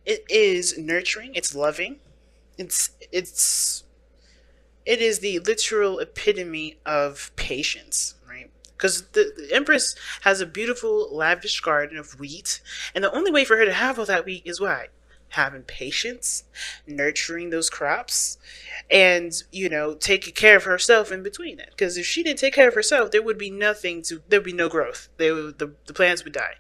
It is nurturing. It's loving. It's it is the literal epitome of patience, right? Because the Empress has a beautiful, lavish garden of wheat, and the only way for her to have all that wheat is what? Having patience, nurturing those crops, and taking care of herself in between it. Because if she didn't take care of herself, there would be nothing to. There would be no growth. The plants would die.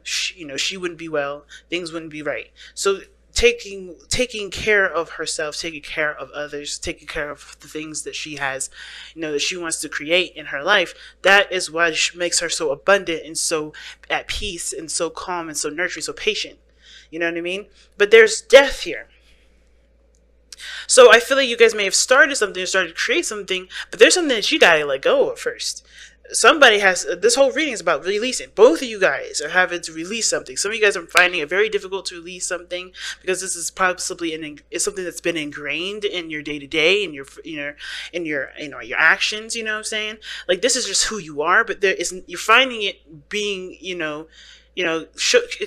She wouldn't be well. Things wouldn't be right. So taking care of herself, taking care of others, taking care of the things that she has, that she wants to create in her life. That is what makes her so abundant and so at peace and so calm and so nurturing, so patient. You know what I mean? But there's death here. So I feel like you guys may have started something or started to create something, but there's something that you gotta let go of first. Somebody has this whole reading is about releasing. Both of you guys are having to release something. Some of you guys are finding it very difficult to release something because this is possibly it's something that's been ingrained in your day to day, in your actions. You know what I'm saying? Like, this is just who you are, but you're finding it being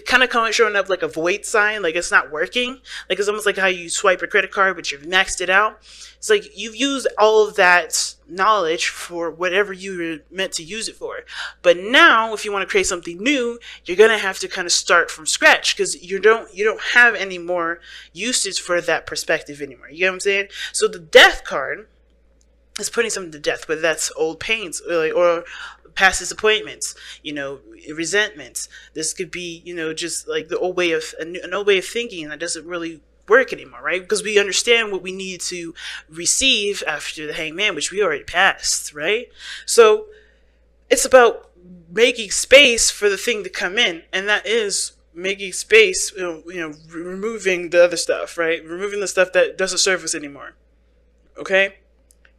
kind of showing up like a void sign, like it's not working. Like, it's almost like how you swipe a credit card, but you've maxed it out. It's like you've used all of that knowledge for whatever you were meant to use it for. But now, if you want to create something new, you're gonna have to kind of start from scratch because you don't have any more usage for that perspective anymore. You get what I'm saying? So the death card is putting something to death, whether that's old pains or past disappointments, resentments. This could be, just like the old way of an old way of thinking that doesn't really work anymore, right? Because we understand what we need to receive after the hangman, which we already passed, right? So it's about making space for the thing to come in, and that is making space, removing the other stuff, right? Removing the stuff that doesn't serve us anymore. Okay?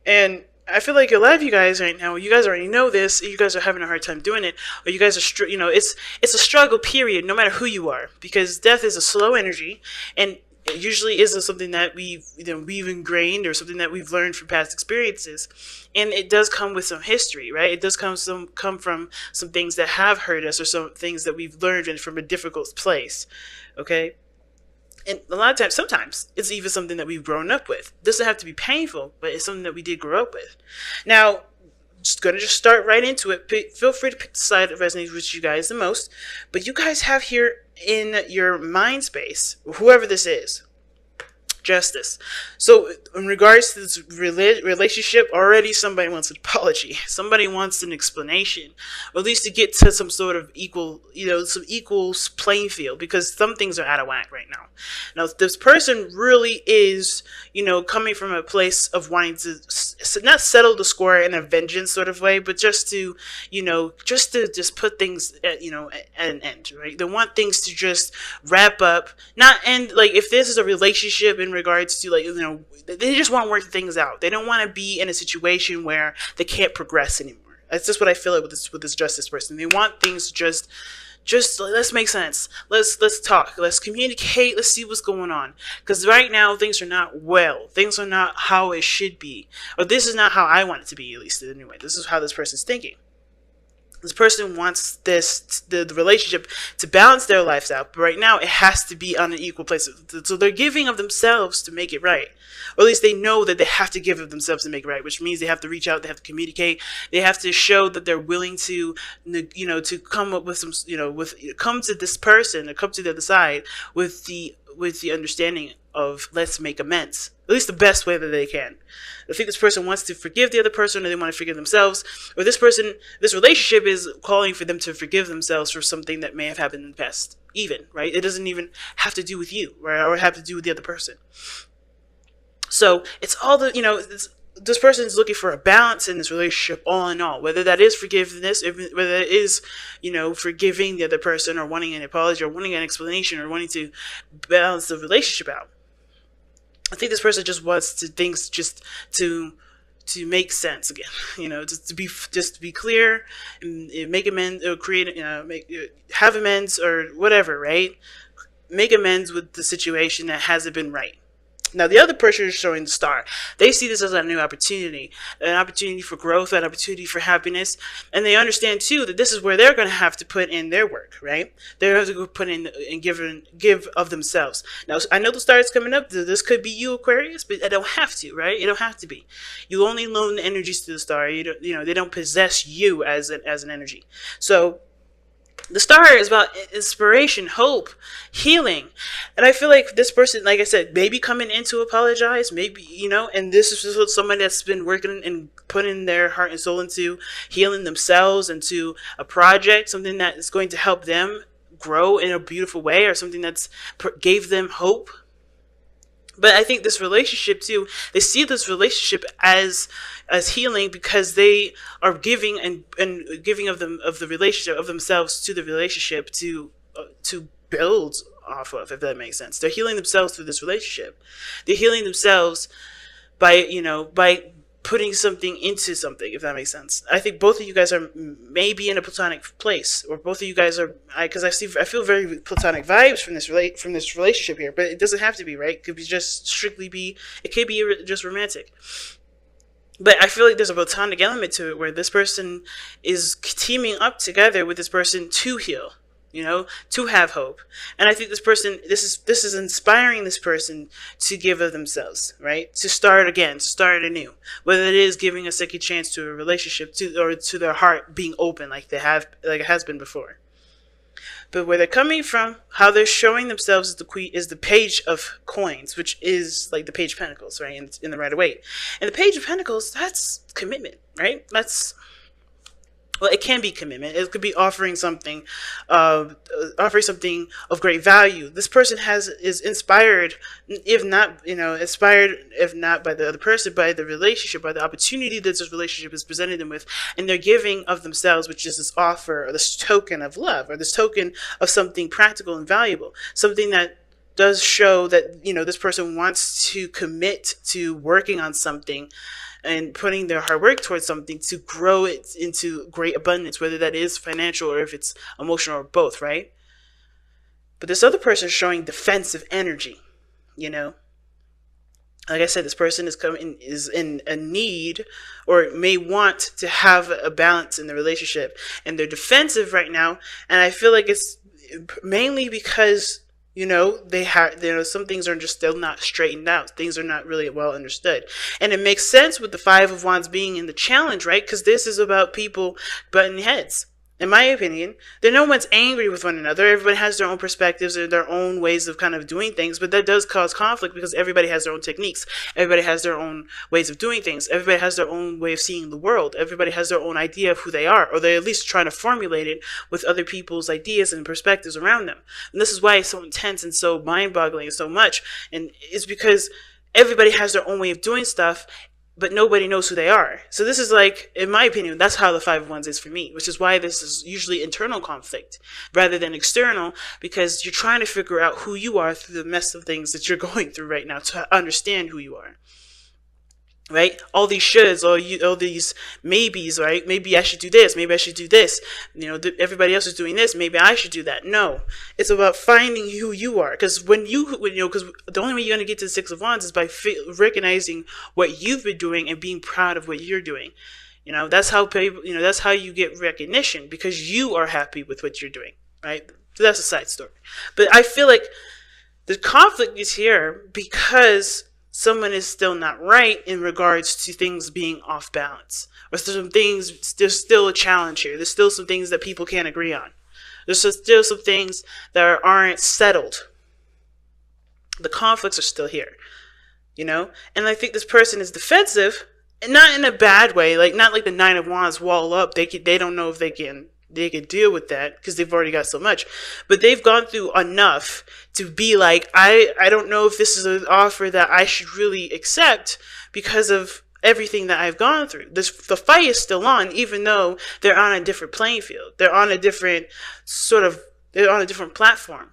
And I feel like a lot of you guys right now, you guys already know this. You guys are having a hard time doing it, or you guys are, it's a struggle period, no matter who you are, because death is a slow energy, and it usually isn't something that we've ingrained or something that we've learned from past experiences, and it does come with some history, right? It does come from some things that have hurt us or some things that we've learned from a difficult place. Okay. And a lot of times, sometimes it's even something that we've grown up with. It doesn't have to be painful, but it's something that we did grow up with. Now, just gonna start right into it. Feel free to pick the side that resonates with you guys the most. But you guys have here in your mind space, whoever this is, justice. So in regards to this relationship, already somebody wants an apology. Somebody wants an explanation, or at least to get to some sort of some equal playing field, because some things are out of whack right now. Now, if this person really is, coming from a place of wanting to not settle the score in a vengeance sort of way, but just to, just put things at an end, right? They want things to just wrap up, not end. Like, if this is a relationship in regards to, they just want to work things out. They don't want to be in a situation where they can't progress anymore. That's just what I feel like with this justice person. They want things to just let's make sense. Let's talk. Let's communicate. Let's see what's going on. Because right now things are not well. Things are not how it should be, or this is not how I want it to be. At least anyway, this is how this person's thinking. This person wants the relationship to balance their lives out, but right now it has to be on an equal place. So they're giving of themselves to make it right, or at least they know that they have to give of themselves to make it right, which means they have to reach out, they have to communicate, they have to show that they're willing to, to come up with some, come to this person or come to the other side with the understanding of let's make amends, at least the best way that they can. I think this person wants to forgive the other person, or they want to forgive themselves, or this relationship is calling for them to forgive themselves for something that may have happened in the past, even, right? It doesn't even have to do with you, right? Or have to do with the other person. So it's all this person is looking for a balance in this relationship, all in all, whether that is forgiveness, whether it is, forgiving the other person, or wanting an apology, or wanting an explanation, or wanting to balance the relationship out. I think this person just wants things just to make sense again, just to be clear and make amends, or have amends, or whatever, right? Make amends with the situation that hasn't been right. Now, the other person is showing the star. They see this as a new opportunity, an opportunity for growth, an opportunity for happiness. And they understand, too, that this is where they're going to have to put in their work, right? They're going to have to put in and give of themselves. Now, I know the star is coming up. This could be you, Aquarius, but I don't have to, right? You don't have to be. You only loan the energies to the star. They don't possess you as an energy. So, the star is about inspiration, hope, healing. And I feel like this person, like I said, maybe coming in to apologize, maybe, and this is just somebody that's been working and putting their heart and soul into healing themselves, into a project, something that is going to help them grow in a beautiful way, or something that's gave them hope. But I think this relationship too, they see this relationship as healing, because they are giving and giving of the relationship, of themselves to the relationship to build off of, if that makes sense. They're healing themselves through this relationship. They're healing themselves by putting something into something, if that makes sense. I think both of you guys are maybe in a platonic place, or both of you guys are, because I feel very platonic vibes from this relationship here, but it doesn't have to be, right? It could be just it could be just romantic. But I feel like there's a platonic element to it, where this person is teaming up together with this person to heal, to have hope. And I think this is inspiring this person to give of themselves, right? To start again, to start anew. Whether it is giving a second chance to a relationship, or to their heart being open like it has been before. But where they're coming from, how they're showing themselves is the Page of Coins, which is like the Page of Pentacles, right? In the Rider-Waite. And the Page of Pentacles, that's commitment, right? Well, it can be commitment. It could be offering something of great value. This person is inspired, if not by the other person, by the relationship, by the opportunity that this relationship is presenting them with, and they're giving of themselves, which is this offer, or this token of love, or this token of something practical and valuable, something that does show that this person wants to commit to working on something and putting their hard work towards something to grow it into great abundance, whether that is financial or if it's emotional, or both, right? But this other person is showing defensive energy, Like I said, this person is in a need, or may want to have a balance in the relationship, and they're defensive right now. And I feel like it's mainly because they have, some things are just still not straightened out. Things are not really well understood. And it makes sense with the Five of Wands being in the challenge, right? Because this is about people butting heads. In my opinion, no one's angry with one another. Everybody has their own perspectives and their own ways of kind of doing things, but that does cause conflict, because everybody has their own techniques. Everybody has their own ways of doing things. Everybody has their own way of seeing the world. Everybody has their own idea of who they are, or they're at least trying to formulate it with other people's ideas and perspectives around them. And this is why it's so intense and so mind-boggling and so much. And it's because everybody has their own way of doing stuff, but nobody knows who they are. So this is like, in my opinion, that's how the Five of Wands is for me, which is why this is usually internal conflict rather than external, because you're trying to figure out who you are through the mess of things that you're going through right now to understand who you are. Right? All these shoulds, all these maybes, right? Maybe I should do this. Maybe I should do this. Everybody else is doing this. Maybe I should do that. No, it's about finding who you are. Because because the only way you're going to get to the Six of Wands is by recognizing what you've been doing and being proud of what you're doing. That's how people, that's how you get recognition, because you are happy with what you're doing, right? So that's a side story. But I feel like the conflict is here because someone is still not right in regards to things being off balance. Or there's still a challenge here. There's still some things that people can't agree on. There's still some things that aren't settled. The conflicts are still here, And I think this person is defensive, and not in a bad way, not like the Nine of Wands wall up. They don't know if they can deal with that because they've already got so much, but they've gone through enough to be like, I don't know if this is an offer that I should really accept because of everything that I've gone through. The fight is still on, even though they're on a different playing field. They're on a different platform.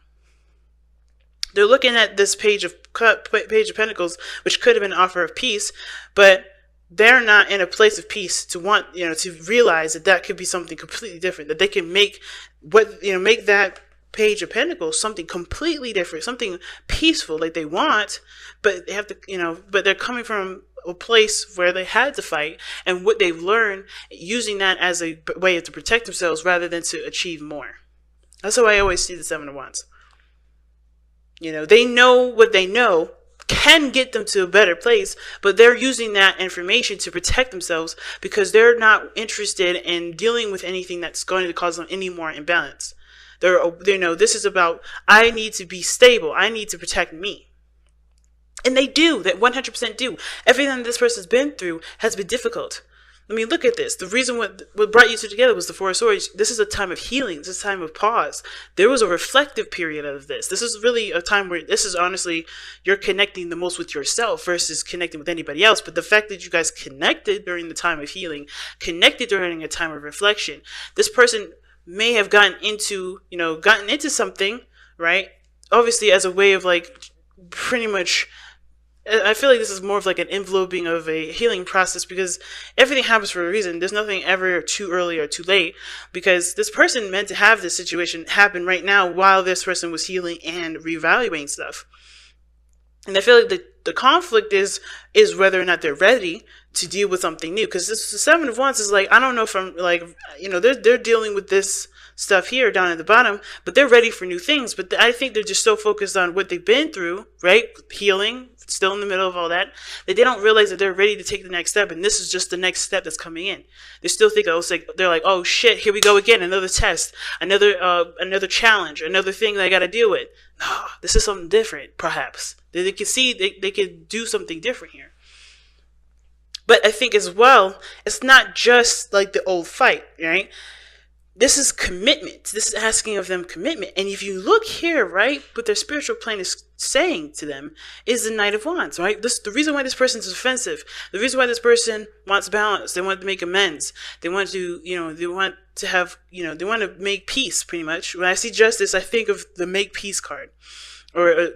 They're looking at this Page of Pentacles, which could have been an offer of peace, but they're not in a place of peace to want, to realize that could be something completely different, that they can make that Page of Pentacles, something completely different, something peaceful, like they want, but they have to, but they're coming from a place where they had to fight, and what they've learned, using that as a way to protect themselves rather than to achieve more. That's how I always see the Seven of Wands. They know what they know can get them to a better place, but they're using that information to protect themselves because they're not interested in dealing with anything that's going to cause them any more imbalance. They know this is about, I need to be stable. I need to protect me. And they do. That 100% do. Everything that this person's been through has been difficult. I mean, look at this. The reason what brought you two together was the Four of Swords. This is a time of healing. This is a time of pause. There was a reflective period of this. This is really a time where this is honestly, you're connecting the most with yourself versus connecting with anybody else. But the fact that you guys connected during the time of healing, connected during a time of reflection, this person may have gotten into something, right? Obviously as a way of like pretty much, I feel like this is more of like an enveloping of a healing process because everything happens for a reason. There's nothing ever too early or too late because this person meant to have this situation happen right now while this person was healing and reevaluating stuff. And I feel like the conflict is whether or not they're ready to deal with something new. Because this the Seven of Wands is like, I don't know if I'm like, they're dealing with this stuff here down at the bottom, but they're ready for new things. But I think they're just so focused on what they've been through, right? Healing, still in the middle of all that they don't realize that they're ready to take the next step. And this is just the next step that's coming in. They still think, they're like, oh shit, here we go again. Another test, another challenge, another thing that I got to deal with. No, this is something different, perhaps. They can see they could do something different here. But I think as well, it's not just like the old fight, right? This is commitment. This is asking of them commitment. And if you look here, right, what their spiritual plane is saying to them is the Knight of Wands, right? The reason why this person is offensive, the reason why this person wants balance, they want to make amends, they want to, they want to have, they want to make peace, pretty much. When I see justice, I think of the make peace card. Or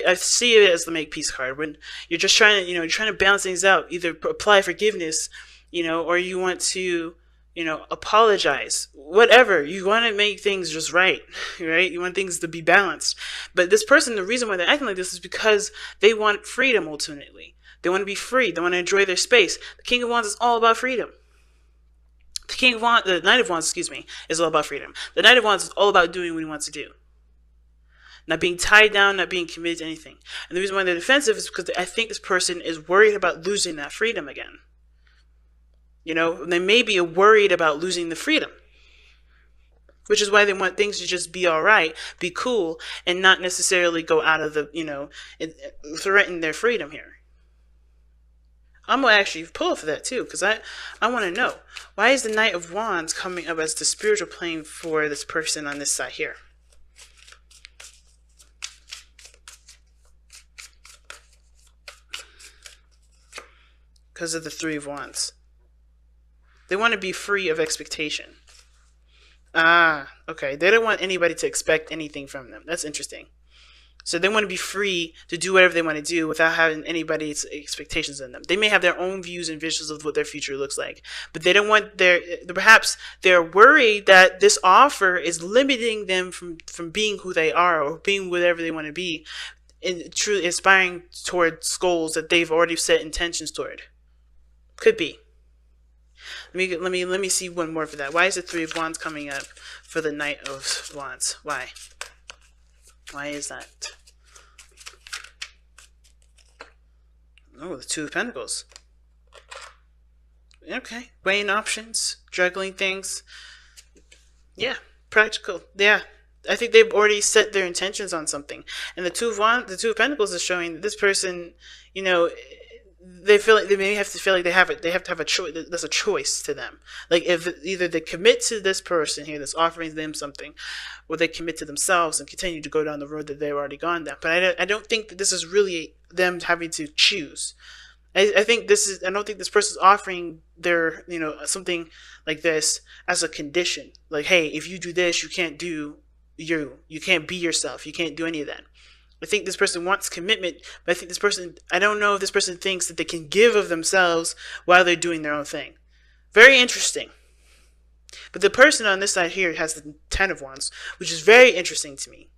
I see it as the make peace card when you're just trying to, you're trying to balance things out, either apply forgiveness, or you want to, apologize, whatever. You want to make things just right? You want things to be balanced. But this person, the reason why they're acting like this is because they want freedom ultimately. They want to be free. They want to enjoy their space. The King of Wands is all about freedom. The Knight of Wands, is all about freedom. The Knight of Wands is all about doing what he wants to do. Not being tied down, not being committed to anything. And the reason why they're defensive is because I think this person is worried about losing that freedom again. They may be worried about losing the freedom. Which is why they want things to just be all right, be cool, and not necessarily go out of the, threaten their freedom here. I'm going to actually pull for that too, because I want to know. Why is the Knight of Wands coming up as the spiritual plane for this person on this side here? Because of the Three of Wands. They want to be free of expectation. Okay. They don't want anybody to expect anything from them. That's interesting. So they want to be free to do whatever they want to do without having anybody's expectations on them. They may have their own views and visions of what their future looks like. But they don't want perhaps they're worried that this offer is limiting them from being who they are or being whatever they want to be and truly aspiring towards goals that they've already set intentions toward. Could be. Let me see one more for that. Why is the Three of Wands coming up for the Knight of Wands? Why? Why is that? Oh, the Two of Pentacles. Okay. Weighing options, juggling things. Yeah, practical. Yeah. I think they've already set their intentions on something. And the Two of Pentacles is showing that this person, they feel like they may have to feel like they have to have a choice. There's a choice to them. Like if either they commit to this person here that's offering them something, or they commit to themselves and continue to go down the road that they've already gone down. But I don't think that this is really them having to choose. I don't think this person's offering their something like this as a condition. Like, hey, if you do this, you can't do you can't be yourself. You can't do any of that. I think this person wants commitment, but I don't know if this person thinks that they can give of themselves while they're doing their own thing. Very interesting. But the person on this side here has the Ten of Wands, which is very interesting to me.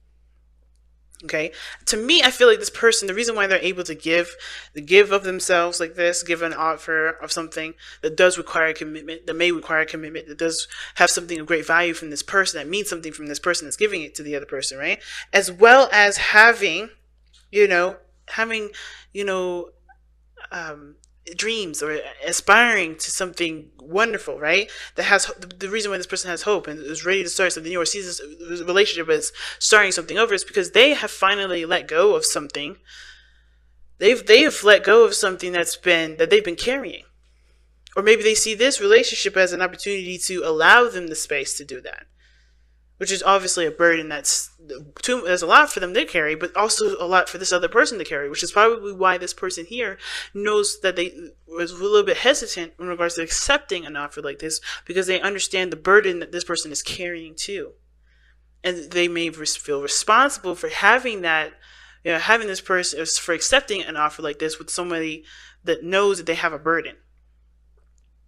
Okay, to me, I feel like this person, the reason why they're able to give of themselves like this, give an offer of something that does require commitment, that may require commitment, that does have something of great value from this person, that means something from this person that's giving it to the other person, right? As well as having, you know, having, you know, dreams or aspiring to something wonderful, right? That has the reason why this person has hope and is ready to start something new or sees this relationship as starting something over is because they have finally let go of something. They've let go of something that they've been carrying, or maybe they see this relationship as an opportunity to allow them the space to do that, which is obviously a burden that's a lot for them to carry, but also a lot for this other person to carry, which is probably why this person here knows that they was a little bit hesitant in regards to accepting an offer like this, because they understand the burden that this person is carrying too. And they may feel responsible for having that, having this person, for accepting an offer like this with somebody that knows that they have a burden.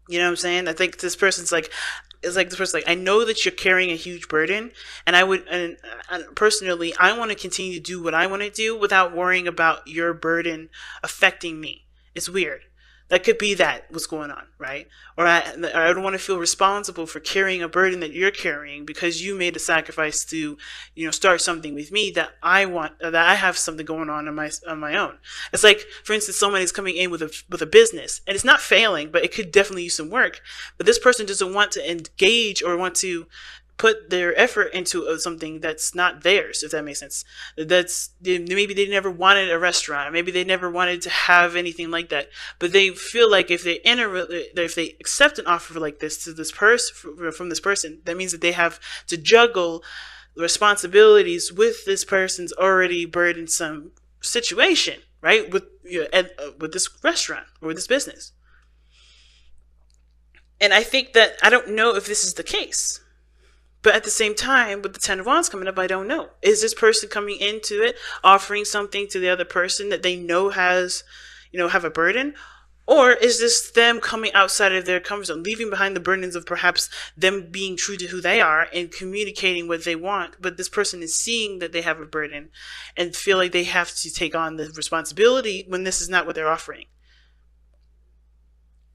You know what I'm saying? I think this person's like, it's like this person's like, I know that you're carrying a huge burden, and and personally, I want to continue to do what I want to do without worrying about your burden affecting me. It's weird. That could be what's going on, right? Or I don't want to feel responsible for carrying a burden that you're carrying because you made a sacrifice to, start something with me that I have something going on my own. It's like, for instance, somebody's coming in with a business and it's not failing, but it could definitely use some work. But this person doesn't want to engage or want to put their effort into something that's not theirs, if that makes sense. Maybe they never wanted a restaurant, maybe they never wanted to have anything like that, but they feel like if they accept an offer like this from this person, that means that they have to juggle responsibilities with this person's already burdensome situation, right? With this restaurant or with this business. And I think that, I don't know if this is the case. But at the same time, with the Ten of Wands coming up, I don't know. Is this person coming into it, offering something to the other person that they know has, have a burden? Or is this them coming outside of their comfort zone, leaving behind the burdens of perhaps them being true to who they are and communicating what they want, but this person is seeing that they have a burden and feel like they have to take on the responsibility when this is not what they're offering?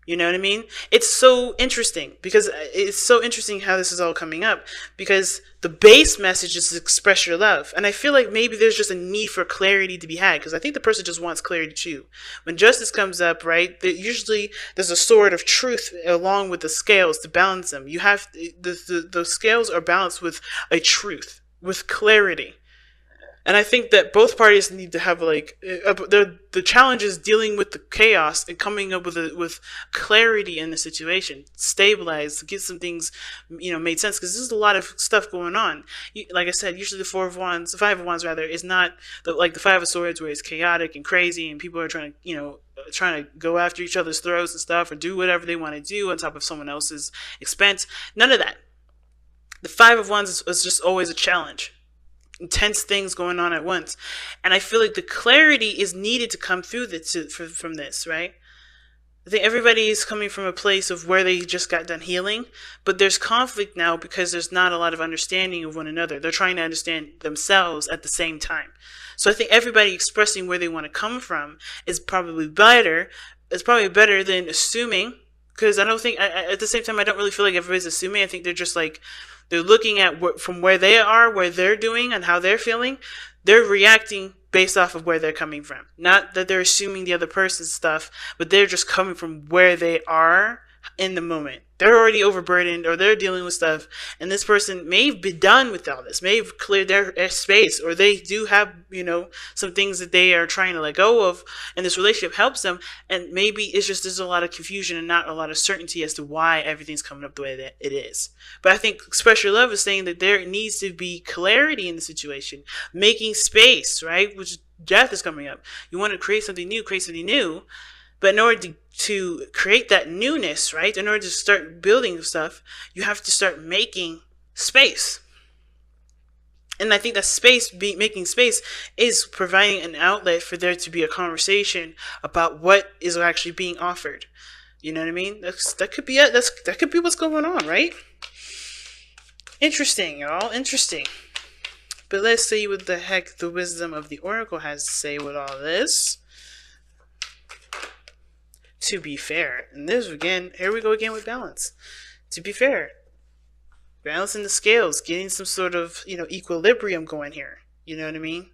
You know what I mean? It's so interesting because it's so interesting how this is all coming up, because the base message is to express your love. And I feel like maybe there's just a need for clarity to be had, because I think the person just wants clarity too. When justice comes up, right, usually there's a sword of truth along with the scales to balance them. You have the scales are balanced with a truth, with clarity. And I think that both parties need to have the challenge is dealing with the chaos and coming up with clarity in the situation, stabilize, get some things made sense, because there's a lot of stuff going on. Like I said, usually the Five of Wands rather, is not like the Five of Swords where it's chaotic and crazy and people are trying to go after each other's throats and stuff or do whatever they want to do on top of someone else's expense. None of that. The Five of Wands is just always a challenge. Intense things going on at once, and I feel like the clarity is needed to come through from this, right? I think everybody is coming from a place of where they just got done healing, but there's conflict now because there's not a lot of understanding of one another. They're trying to understand themselves at the same time. So I think everybody expressing where they want to come from is probably better. It's probably better than assuming, because I don't think, at the same time, I don't really feel like everybody's assuming. I think they're just like, they're looking at from where they are, where they're doing, and how they're feeling. They're reacting based off of where they're coming from. Not that they're assuming the other person's stuff, but they're just coming from where they are in the moment. They're already overburdened, or they're dealing with stuff, and this person may be done with all this, may have cleared their space, or they do have, some things that they are trying to let go of, and this relationship helps them, and maybe it's just there's a lot of confusion and not a lot of certainty as to why everything's coming up the way that it is. But I think Express Your Love is saying that there needs to be clarity in the situation, making space, right? Which death is coming up. You want to create something new, but in order to create that newness, right, in order to start building stuff, you have to start making space. And I think that making space is providing an outlet for there to be a conversation about what is actually being offered. You know what I mean? That could be it. That could be what's going on, right? Interesting, y'all. Interesting. But let's see what the heck the wisdom of the Oracle has to say with all this. To be fair, and this again, here we go again with balance. To be fair, balancing the scales, getting some sort of, equilibrium going here. You know what I mean?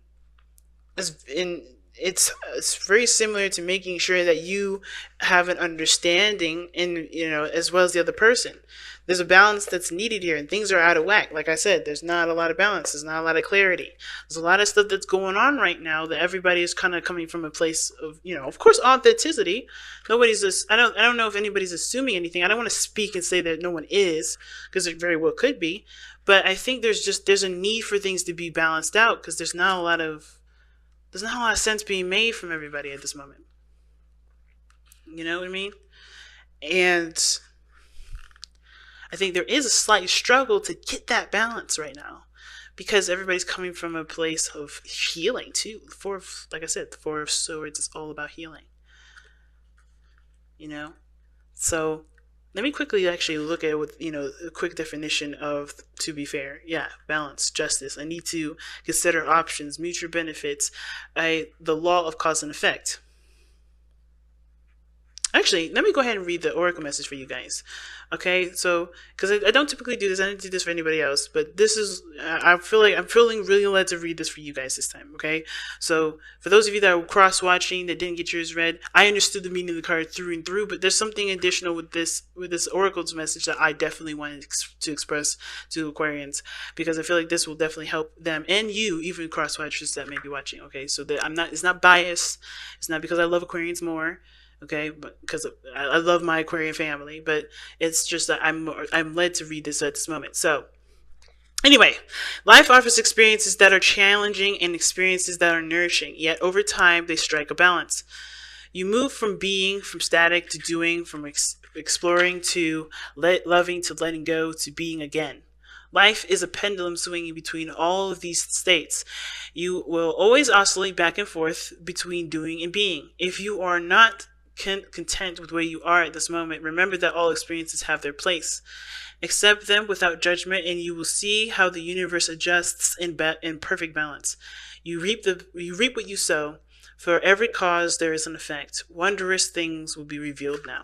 It's very similar to making sure that you have an understanding, and as well as the other person. There's a balance that's needed here, and things are out of whack. Like I said, there's not a lot of balance. There's not a lot of clarity. There's a lot of stuff that's going on right now that everybody is kind of coming from a place of, of course, authenticity. Nobody's just. I don't know if anybody's assuming anything. I don't want to speak and say that no one is, because it very well could be. But I think there's a need for things to be balanced out, because there's not a lot of sense being made from everybody at this moment. You know what I mean? And I think there is a slight struggle to get that balance right now, because everybody's coming from a place of healing too. Like I said, the Four of Swords is all about healing. So let me quickly actually look at it with, a quick definition of to be fair. Yeah, balance, justice. I need to consider options, mutual benefits, the law of cause and effect. Actually, let me go ahead and read the oracle message for you guys. Okay, so because I don't typically do this, I didn't do this for anybody else, but this is I feel like I'm feeling really led to read this for you guys this time. Okay, so for those of you that are cross-watching that didn't get yours read, I understood the meaning of the card through and through, but there's something additional with this oracle's message that I definitely wanted to express to Aquarians, because I feel like this will definitely help them and you, even cross-watchers that may be watching. Okay, so that it's not biased. It's not because I love Aquarians more. Okay, but because I love my Aquarian family, but it's just that I'm led to read this at this moment. So anyway, life offers experiences that are challenging and experiences that are nourishing, yet over time they strike a balance. You move from static to doing, from exploring to loving to letting go to being again. Life is a pendulum swinging between all of these states. You will always oscillate back and forth between doing and being. If you are not content with where you are at this moment, remember that all experiences have their place. Accept them without judgment, and you will see how the universe adjusts in perfect balance. You reap what you sow. For every cause there is an effect. Wondrous things will be revealed now.